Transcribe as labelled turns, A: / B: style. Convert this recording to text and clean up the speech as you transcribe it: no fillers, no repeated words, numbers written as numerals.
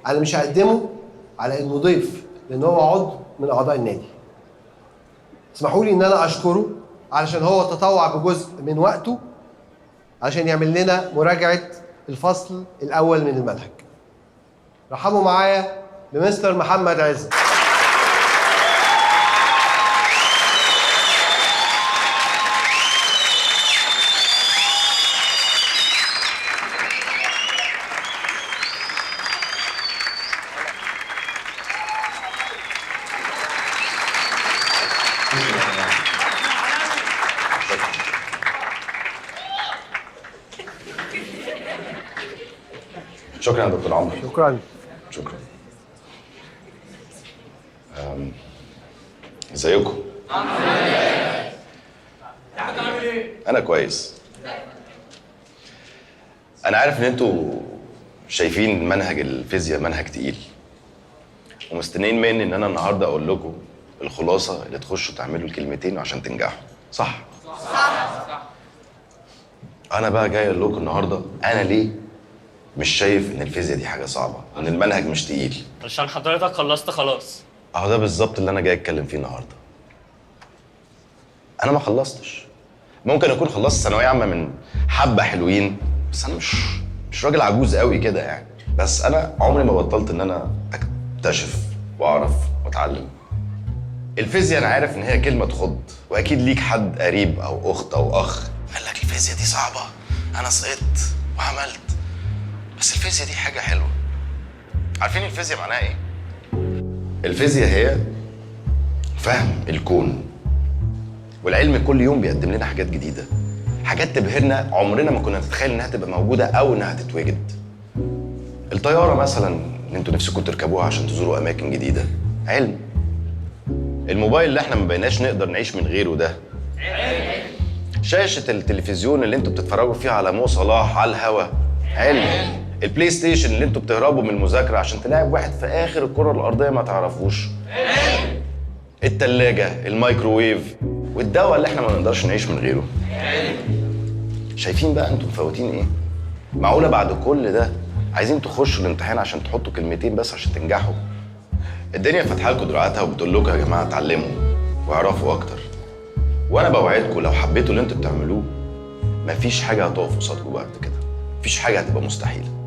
A: انا مش هقدمه على انه ضيف، لان هو عضو من اعضاء النادي. اسمحوا لي ان انا اشكره علشان هو تطوع بجزء من وقته عشان يعمل لنا مراجعه الفصل الاول من المنهج. رحبوا معايا بمستر محمد عزت.
B: شكرا يا دكتور عمرو.
A: شكرا.
B: شكرا. ازيكم؟ انا كويس. انا عارف ان انتوا شايفين منهج الفيزياء منهج تقيل، ومستنيين مني ان انا النهارده اقول لكم الخلاصه اللي تخشوا تعملوا الكلمتين عشان تنجحوا، صح؟ صح. انا بقى جاي اقول لكم النهارده انا ليه مش شايف ان الفيزياء دي حاجه صعبه، ان المنهج مش تقيل.
C: عشان حضرتك خلصت خلاص.
B: اهو ده بالظبط اللي انا جاي اتكلم فيه النهارده. انا ما خلصتش. ممكن اكون خلصت ثانويه عامه من حبه حلوين، بس انا مش راجل عجوز قوي كده يعني. بس انا عمري ما بطلت ان انا اكتشف واعرف واتعلم. الفيزياء انا عارف ان هي كلمه تخض، واكيد ليك حد قريب او اخت او اخ قال لك الفيزياء دي صعبه، انا سقطت وعملت. بس الفيزياء دي حاجه حلوه. عارفين الفيزياء معناها ايه؟ الفيزياء هي فهم الكون، والعلم كل يوم بيقدم لنا حاجات جديده، حاجات تبهرنا عمرنا ما كنا نتخيل انها تبقى موجوده او انها تتوجد. الطياره مثلا اللي انتوا نفسكم تركبوها عشان تزوروا اماكن جديده، علم. الموبايل اللي احنا ما بقيناش نقدر نعيش من غيره، ده علم. شاشه التلفزيون اللي انتوا بتتفرجوا فيها على مو صلاح على الهوا، علم. البلاي ستيشن اللي انتوا بتهربوا من المذاكره عشان تلاعب واحد في اخر الكره الارضيه ما تعرفوش، علم. التلاجة، الميكروويف، والدواء اللي احنا ما نقدرش نعيش من غيره، علم. شايفين بقى انتوا مفوتين ايه؟ معقوله بعد كل ده عايزين تخشوا الامتحان عشان تحطوا كلمتين بس عشان تنجحوا؟ الدنيا فاتحه لكم دراعاتها وبتقول لكم يا جماعه اتعلموا واعرفوا اكتر. وانا بوعدكم لو حبيتوا اللي انتوا بتعملوه مفيش حاجه هتقف قصادكم بعد كده، مفيش حاجه هتبقى مستحيله.